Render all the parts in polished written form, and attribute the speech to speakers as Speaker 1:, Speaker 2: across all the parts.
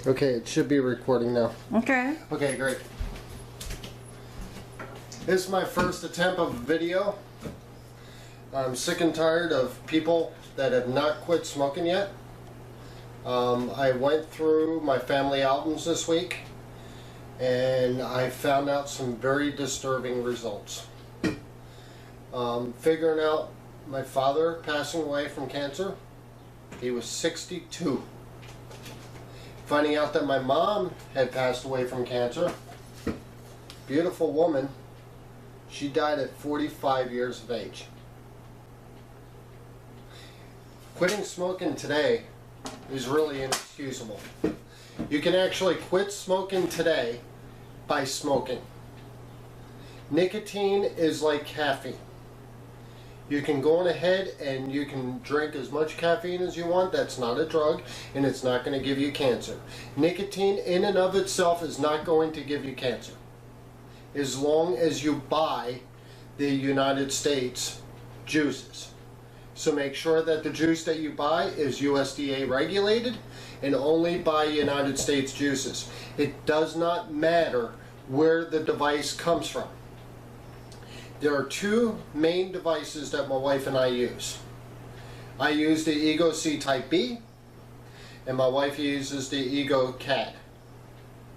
Speaker 1: Okay, it should be recording now.
Speaker 2: Okay.
Speaker 1: Okay, great. This is my first attempt of a video. I'm sick and tired of people that have not quit smoking yet. I went through my family albums this week and I found out some very disturbing results. Figuring out my father passing away from cancer. He was 62. Finding out that my mom had passed away from cancer. Beautiful woman. She died at 45 years of age. Quitting smoking today is really inexcusable. You can actually quit smoking today by smoking. Nicotine is like caffeine. You can go on ahead and you can drink as much caffeine as you want. That's not a drug and it's not going to give you cancer. Nicotine in and of itself is not going to give you cancer, as long as you buy the United States juices. So make sure that the juice that you buy is USDA regulated and only buy United States juices. It does not matter where the device comes from. There are two main devices that my wife and I use. I use the Ego C Type B and my wife uses the Ego CAD,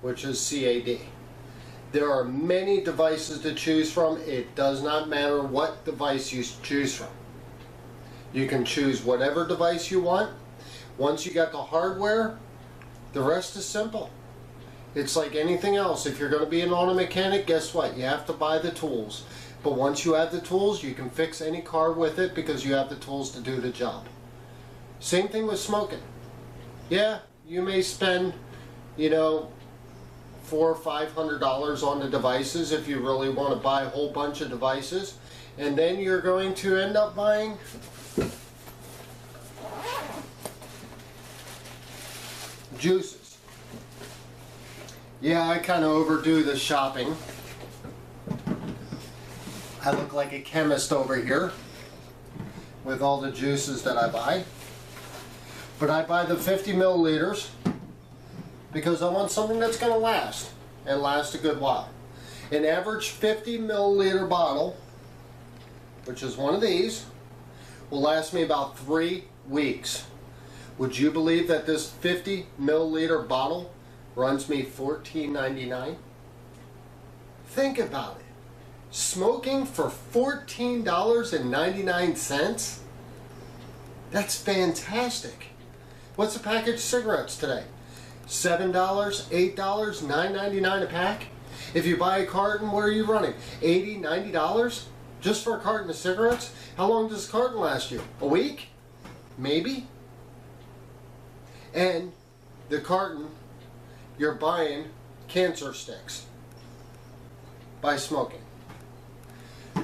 Speaker 1: which is CAD. There are many devices to choose from. It does not matter what device you choose from. You can choose whatever device you want. Once you got the hardware, the rest is simple. It's like anything else. If you're going to be an auto mechanic, guess what? You have to buy the tools. But once you have the tools, you can fix any car with it because you have the tools to do the job. Same thing with smoking. Yeah, you may spend, $400 or $500 on the devices if you really want to buy a whole bunch of devices. And then you're going to end up buying juices. Yeah, I kind of overdo the shopping. I look like a chemist over here with all the juices that I buy. But I buy the 50 milliliters because I want something that's going to last and last a good while. An average 50 milliliter bottle, which is one of these, will last me about 3 weeks. Would you believe that this 50 milliliter bottle runs me $14.99? Think about it. Smoking for $14.99? That's fantastic. What's a package of cigarettes today? $7, $8, $9.99 a pack? If you buy a carton, what are you running? $80, $90 just for a carton of cigarettes? How long does a carton last you? A week? Maybe? And the carton, you're buying cancer sticks by smoking.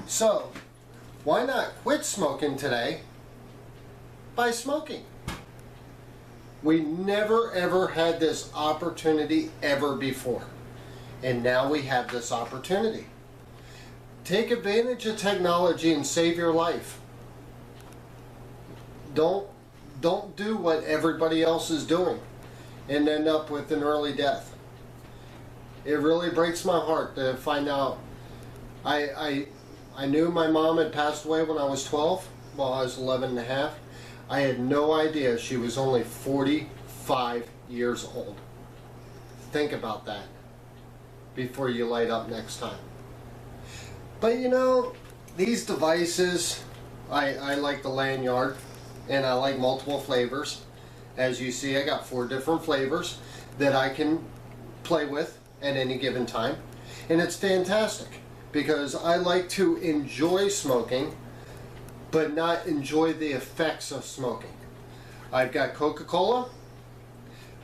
Speaker 1: So, why not quit smoking today by smoking? We never ever had this opportunity ever before. And now we have this opportunity. Take advantage of technology and save your life. Don't do what everybody else is doing and end up with an early death. It really breaks my heart to find out. I knew my mom had passed away when I was 12, while I was 11 and a half. I had no idea she was only 45 years old. Think about that before you light up next time. But these devices, I like the lanyard and I like multiple flavors. As you see, I got 4 different flavors that I can play with at any given time. And it's fantastic because I like to enjoy smoking but not enjoy the effects of smoking. I've got Coca-Cola,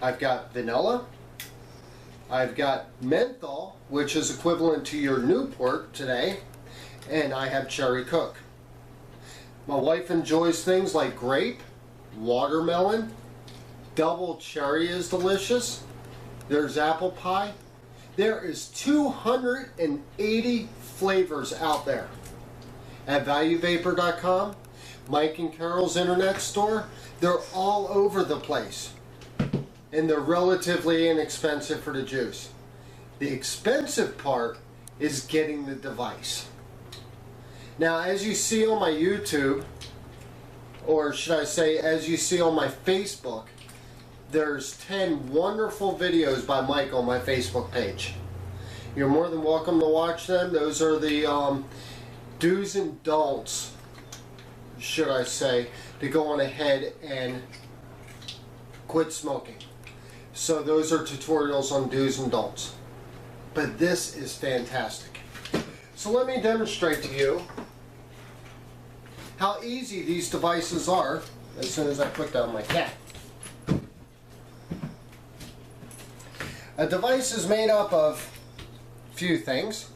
Speaker 1: I've got vanilla, I've got menthol, which is equivalent to your Newport today, and I have Cherry Coke. My wife enjoys things like grape, watermelon, double cherry is delicious. There's apple pie. There is 280 flavors out there. At ValueVapor.com, Mike and Carol's internet store, they're all over the place. and they're relatively inexpensive for the juice. The expensive part is getting the device. Now, as you see on my YouTube, or should I say as you see on my Facebook, there's 10 wonderful videos by Mike on my Facebook page. You're more than welcome to watch them. Those are the do's and don'ts, should I say, to go on ahead and quit smoking. So those are tutorials on do's and don'ts. But this is fantastic. So let me demonstrate to you how easy these devices are as soon as I put down my cat. A device is made up of a few things.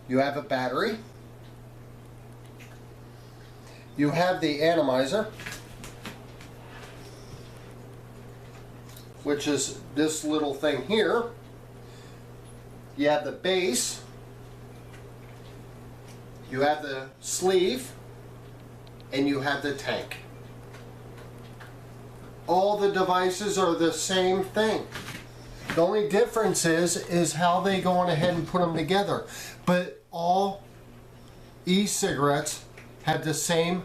Speaker 1: You have a battery. You have the atomizer, which is this little thing here. You have the base. You have the sleeve. And you have the tank. All the devices are the same thing. The only difference is how they go on ahead and put them together. But all e-cigarettes have the same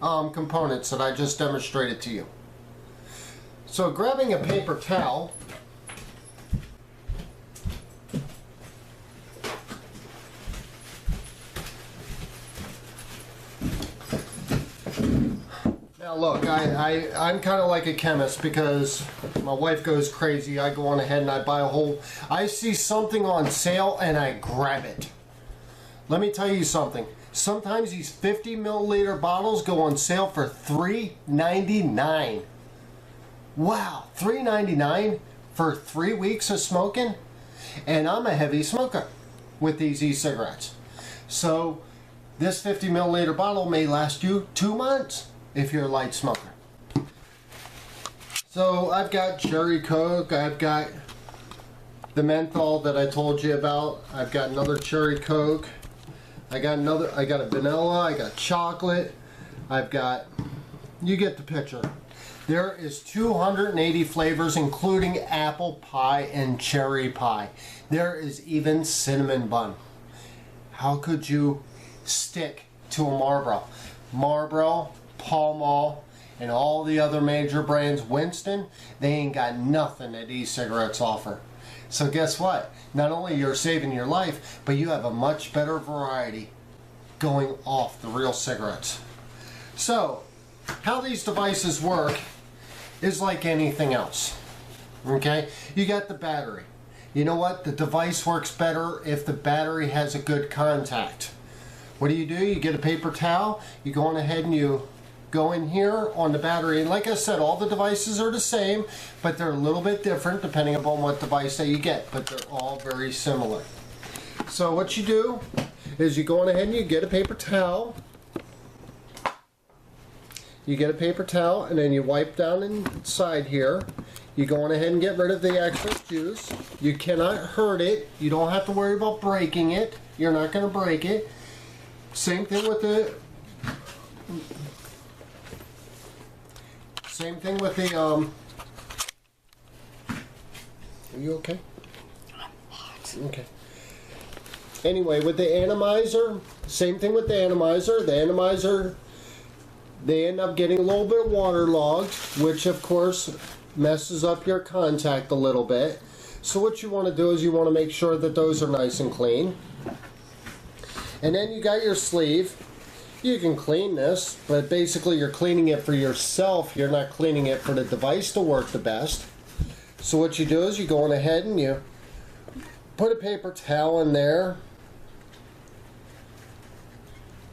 Speaker 1: components that I just demonstrated to you. So grabbing a paper towel, now look, I'm kind of like a chemist because my wife goes crazy. I go on ahead and I buy a whole, I see something on sale and I grab it. Let me tell you something. Sometimes these 50 milliliter bottles go on sale for $3.99. Wow, $3.99 for 3 weeks of smoking? And I'm a heavy smoker with these e-cigarettes. So this 50 milliliter bottle may last you 2 months if you're a light smoker. So I've got cherry Coke, I've got the menthol that I told you about, I've got another cherry Coke, I got a vanilla, I got chocolate, I've got, you get the picture. There is 280 flavors including apple pie and cherry pie. There is even cinnamon bun. How could you stick to a Marlboro? Marlboro, Pall Mall, and all the other major brands, Winston, they ain't got nothing that e-cigarettes offer. So guess what? Not only you're saving your life, but you have a much better variety going off the real cigarettes. So, how these devices work is like anything else. Okay? You got the battery. You know what? The device works better if the battery has a good contact. What do? You get a paper towel, you go on ahead and you go in here on the battery, and like I said, all the devices are the same, but they're a little bit different depending upon what device that you get, but they're all very similar. So what you do is you go on ahead and you get a paper towel. You get a paper towel and then you wipe down inside here. You go on ahead and get rid of the excess juice. You cannot hurt it. You don't have to worry about breaking it. You're not going to break it. Same thing with the are you okay? Okay. Anyway, with the atomizer, same thing with the atomizer. The atomizer, they end up getting a little bit waterlogged, which of course messes up your contact a little bit. So what you want to do is you want to make sure that those are nice and clean. And then you got your sleeve. You can clean this, but basically you're cleaning it for yourself. You're not cleaning it for the device to work the best. So what you do is you go on ahead and you put a paper towel in there.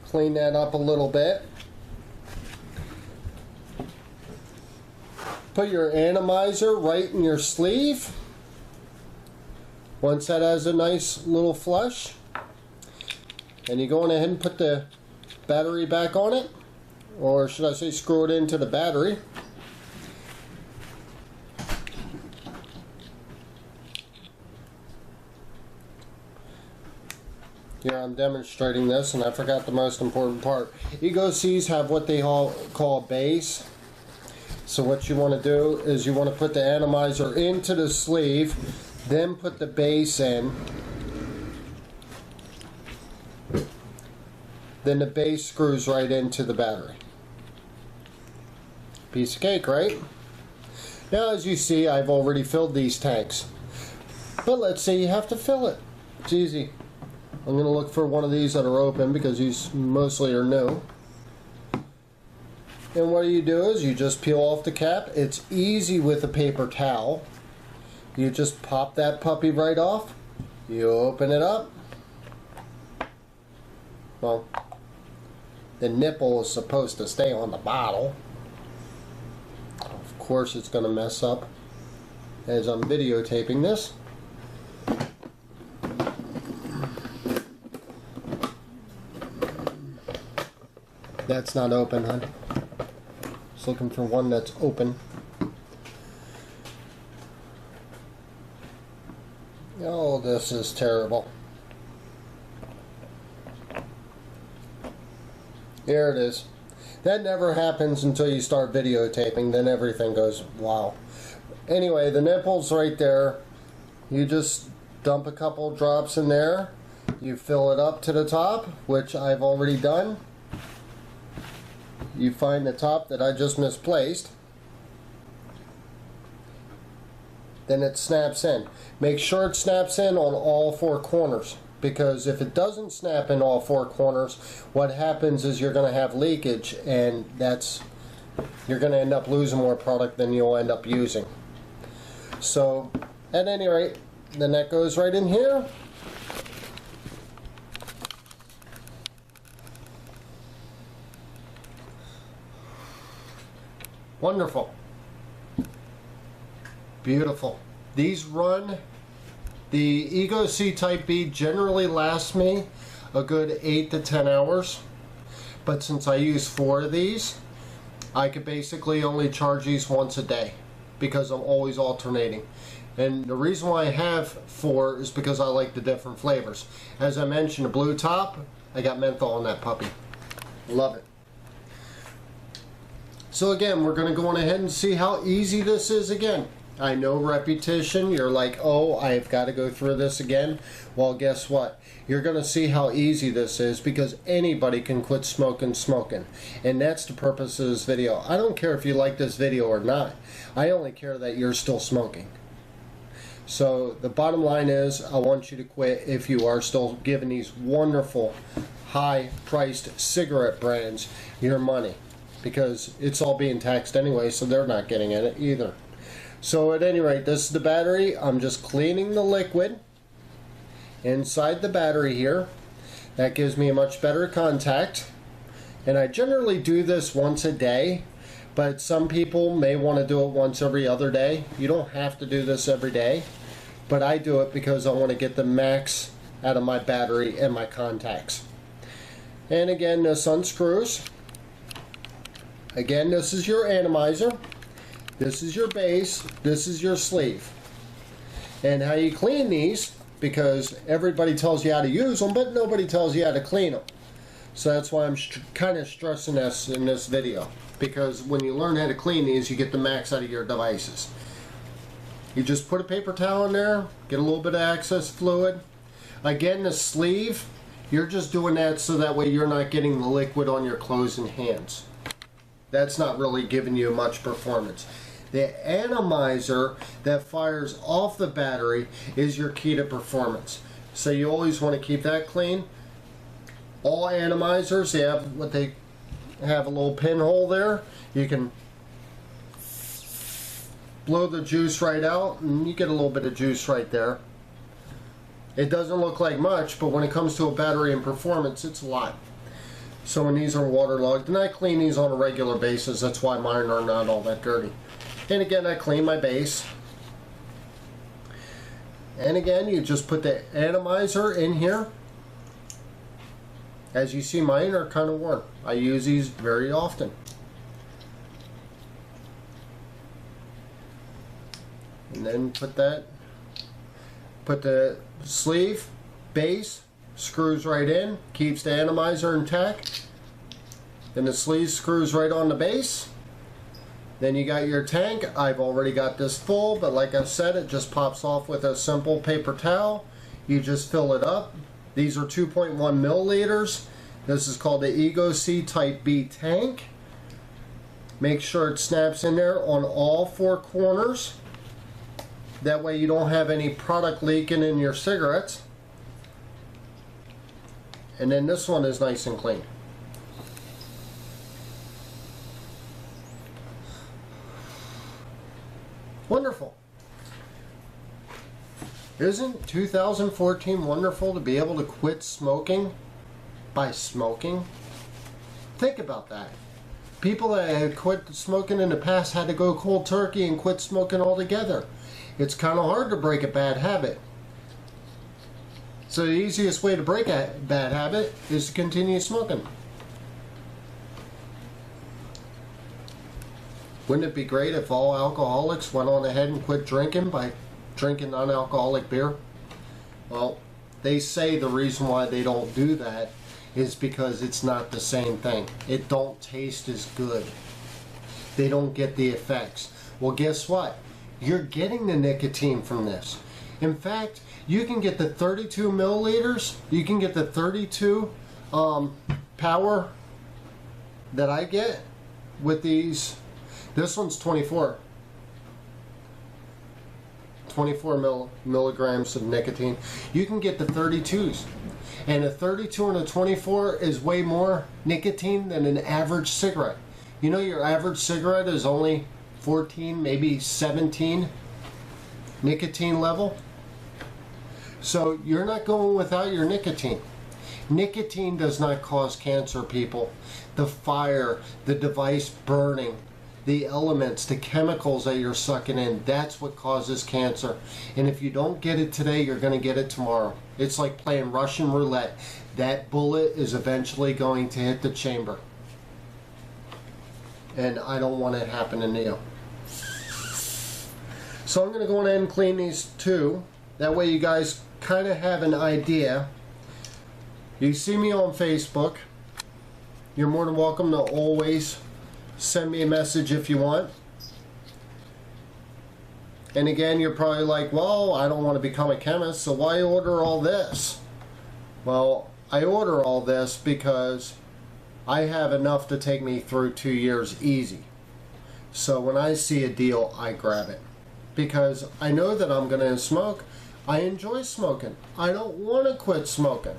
Speaker 1: Clean that up a little bit. Put your atomizer right in your sleeve. Once that has a nice little flush, and you go on ahead and put the battery back on it, or should I say screw it into the battery. Here I'm demonstrating this and I forgot the most important part. Ego C's have what they all call a base. So So what you want to do is you want to put the atomizer into the sleeve, then put the base in. Then the base screws right into the battery. Piece of cake, right? Now as you see, I've already filled these tanks. But let's say you have to fill it. It's easy. I'm going to look for one of these that are open because these mostly are new. And what you do is you just peel off the cap. It's easy with a paper towel. You just pop that puppy right off. You open it up. Well, the nipple is supposed to stay on the bottle. Of course it's going to mess up as I'm videotaping this. That's not open, hon. Just looking for one that's open. Oh, this is terrible. Here it is. That never happens until you start videotaping, then everything goes wow. Anyway, the nipple's right there. You just dump a couple drops in there. You fill it up to the top, which I've already done. You find the top that I just misplaced. Then it snaps in. Make sure it snaps in on all four corners, because if it doesn't snap in all four corners, what happens is you're going to have leakage, and you're going to end up losing more product than you'll end up using. So at any rate, then that goes right in here. Wonderful. Beautiful. These run, the Ego C Type B generally lasts me a good 8 to 10 hours. But since I use 4 of these, I could basically only charge these once a day because I'm always alternating. And the reason why I have 4 is because I like the different flavors. As I mentioned, the blue top, I got menthol on that puppy. Love it. So again, we're going to go on ahead and see how easy this is again. I know repetition, you're like, oh, I've got to go through this again. Well, guess what? You're going to see how easy this is because anybody can quit smoking. And that's the purpose of this video. I don't care if you like this video or not. I only care that you're still smoking. So the bottom line is, I want you to quit if you are still giving these wonderful, high-priced cigarette brands your money. Because it's all being taxed anyway, so they're not getting in it either. So at any rate, this is the battery. I'm just cleaning the liquid inside the battery here. That gives me a much better contact. And I generally do this once a day, but some people may want to do it once every other day. You don't have to do this every day, but I do it because I want to get the max out of my battery and my contacts. And again, this unscrews. Again, this is your atomizer, this is your base, this is your sleeve. And how you clean these, because everybody tells you how to use them, but nobody tells you how to clean them. So that's why I'm kind of stressing this in this video. Because when you learn how to clean these, you get the max out of your devices. You just put a paper towel in there, get a little bit of excess fluid. Again, the sleeve, you're just doing that so that way you're not getting the liquid on your clothes and hands. That's not really giving you much performance. The atomizer that fires off the battery is your key to performance. So you always want to keep that clean. All atomizers, they have a little pinhole there. You can blow the juice right out and you get a little bit of juice right there. It doesn't look like much, but when it comes to a battery and performance, it's a lot. So when these are waterlogged, and I clean these on a regular basis, that's why mine are not all that dirty. And again, I clean my base. And again, you just put the atomizer in here. As you see, mine are kind of worn. I use these very often. And then put the sleeve, base, screws right in, keeps the atomizer intact. Then the sleeve screws right on the base. Then you got your tank. I've already got this full, but like I said, it just pops off with a simple paper towel. You just fill it up. These are 2.1 milliliters. This is called the Ego-C Type B tank. Make sure it snaps in there on all four corners. That way you don't have any product leaking in your cigarettes. And then this one is nice and clean. Wonderful. Isn't 2014 wonderful to be able to quit smoking by smoking? Think about that. People that had quit smoking in the past had to go cold turkey and quit smoking altogether. It's kind of hard to break a bad habit. So the easiest way to break a bad habit is to continue smoking. Wouldn't it be great if all alcoholics went on ahead and quit drinking by drinking non-alcoholic beer? Well, they say the reason why they don't do that is because it's not the same thing. It don't taste as good. They don't get the effects. Well, guess what? You're getting the nicotine from this. In fact, you can get the 32 milliliters. You can get the 32 power that I get with these. This one's 24 milligrams of nicotine. You can get the 32s. And a 32 and a 24 is way more nicotine than an average cigarette. You know, your average cigarette is only 14, maybe 17 nicotine level. So you're not going without your nicotine. Nicotine does not cause cancer, people. The fire, the device burning, the elements, the chemicals that you're sucking in, that's what causes cancer. And if you don't get it today, you're going to get it tomorrow. It's like playing Russian roulette. That bullet is eventually going to hit the chamber. And I don't want it happening to you. So I'm going to go ahead and clean these two. That way you guys kind of have an idea. You see me on Facebook. You're more than welcome to always send me a message if you want. And again, you're probably like, well, I don't want to become a chemist, so why order all this? Well, I order all this because I have enough to take me through 2 years easy. So when I see a deal, I grab it. Because I know that I'm going to smoke. I enjoy smoking. I don't want to quit smoking.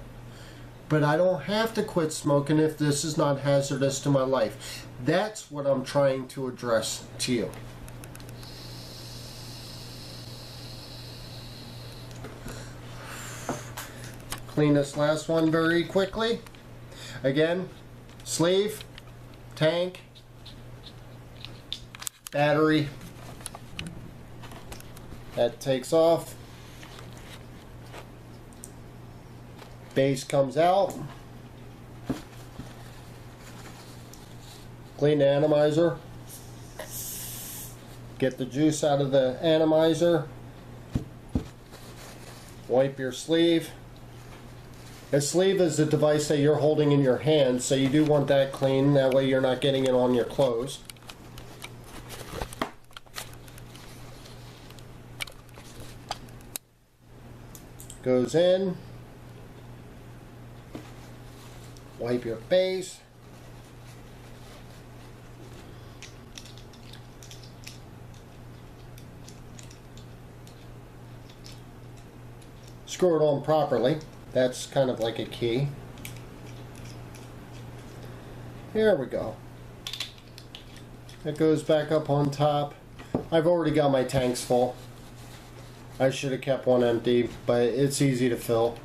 Speaker 1: But I don't have to quit smoking if this is not hazardous to my life. That's what I'm trying to address to you. Clean this last one very quickly. Again, sleeve, tank, battery. That takes off. Base comes out. Clean the atomizer. Get the juice out of the atomizer. Wipe your sleeve. A sleeve is the device that you're holding in your hand, so you do want that clean. That way you're not getting it on your clothes. Goes in. Wipe your face. Screw it on properly. That's kind of like a key. Here we go. It goes back up on top. I've already got my tanks full. I should have kept one empty, but it's easy to fill.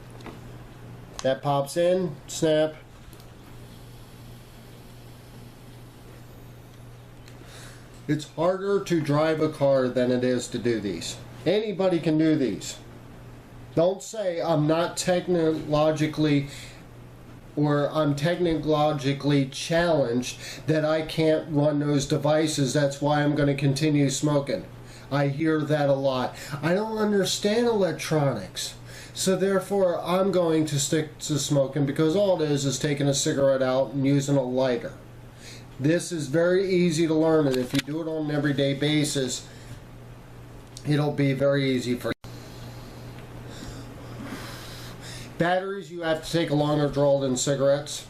Speaker 1: That pops in, snap. It's harder to drive a car than it is to do these. Anybody can do these. Don't say I'm not technologically or I'm technologically challenged that I can't run those devices. That's why I'm going to continue smoking. I hear that a lot. I don't understand electronics. So therefore I'm going to stick to smoking because all it is taking a cigarette out and using a lighter. This is very easy to learn, and if you do it on an everyday basis, it'll be very easy for you. Batteries, you have to take a longer draw than cigarettes,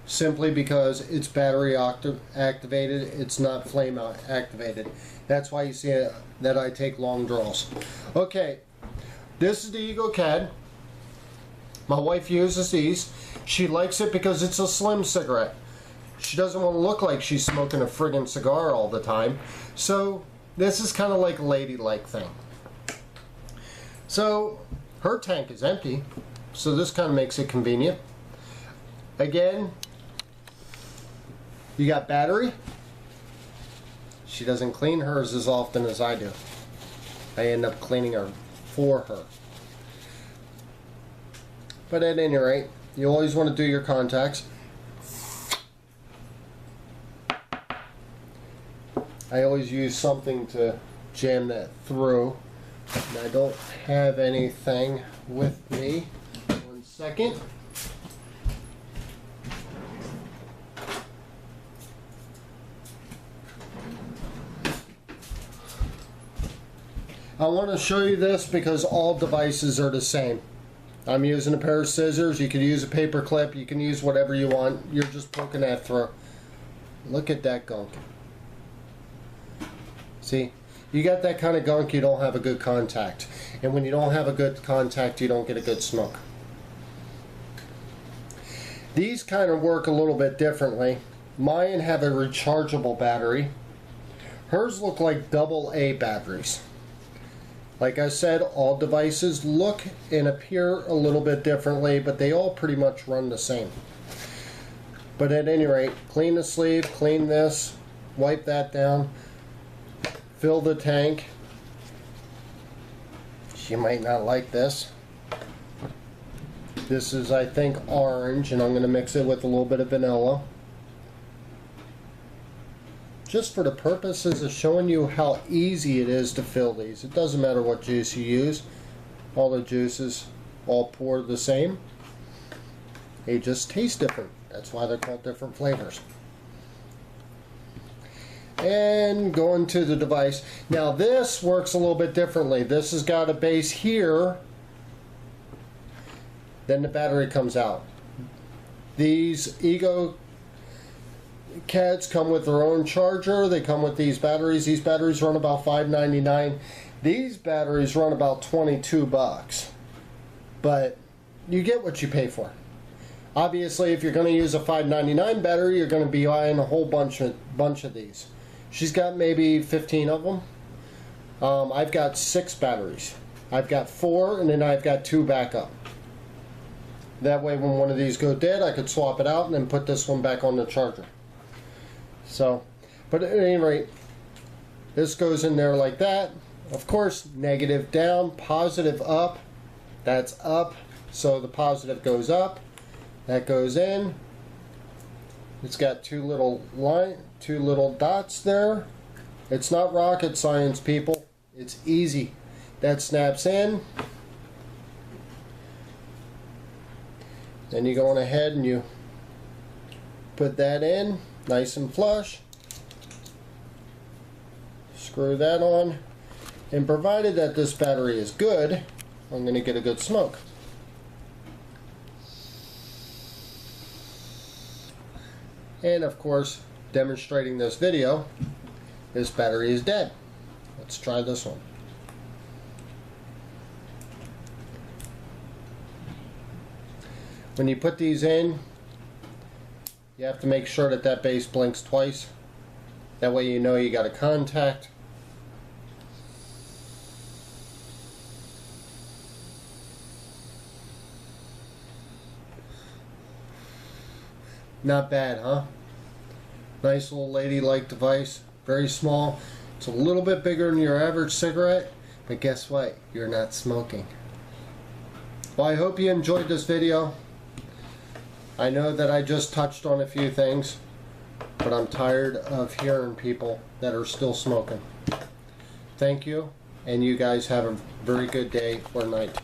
Speaker 1: simply because it's battery activated, it's not flame activated. That's why you see that I take long draws. Okay, this is the EcoCad. My wife uses these. She likes it because it's a slim cigarette. She doesn't want to look like she's smoking a friggin' cigar all the time. So this is kind of like a ladylike thing. So her tank is empty, so this kind of makes it convenient. Again, you got battery. She doesn't clean hers as often as I do. I end up cleaning her for her. But at any rate, you always want to do your contacts. I always use something to jam that through. And I don't have anything with me. 1 second. I want to show you this because all devices are the same. I'm using a pair of scissors. You can use a paper clip. You can use whatever you want. You're just poking that through. Look at that gunk. See, you got that kind of gunk, you don't have a good contact. And when you don't have a good contact, you don't get a good smoke. These kind of work a little bit differently. Mine have a rechargeable battery. Hers look like AA batteries. Like I said, all devices look and appear a little bit differently, but they all pretty much run the same. But at any rate, clean the sleeve, clean this, wipe that down, fill the tank. She might not like this. This is, I think, orange, and I'm going to mix it with a little bit of vanilla. Just for the purposes of showing you how easy it is to fill these. It doesn't matter what juice you use. All the juices all pour the same. They just taste different. That's why they're called different flavors. And going to the device. Now this works a little bit differently. This has got a base here. Then the battery comes out. These EcoCads come with their own charger. They come with these batteries. These batteries run about $5.99. These batteries run about 22 bucks. But you get what you pay for. Obviously, if you're going to use a $5.99 battery, you're going to be buying a whole bunch of these. She's got maybe 15 of them. I've got 6 batteries. I've got 4, and then I've got 2 backup. That way, when one of these go dead, I could swap it out and then put this one back on the charger. So, but at any rate, this goes in there like that. Of course, negative down, positive up. That's up, so the positive goes up. That goes in. It's got two little dots there. It's not rocket science, people. It's easy. That snaps in. Then you go on ahead and you put that in, nice and flush. Screw that on. And provided that this battery is good, I'm going to get a good smoke. And of course, demonstrating this video, this battery is dead. Let's try this one. When you put these in, you have to make sure that that base blinks twice. That way you know you got a contact. Not bad, huh? Nice little ladylike device. Very small. It's a little bit bigger than your average cigarette, but guess what? You're not smoking. Well, I hope you enjoyed this video. I know that I just touched on a few things, but I'm tired of hearing people that are still smoking. Thank you, and you guys have a very good day or night.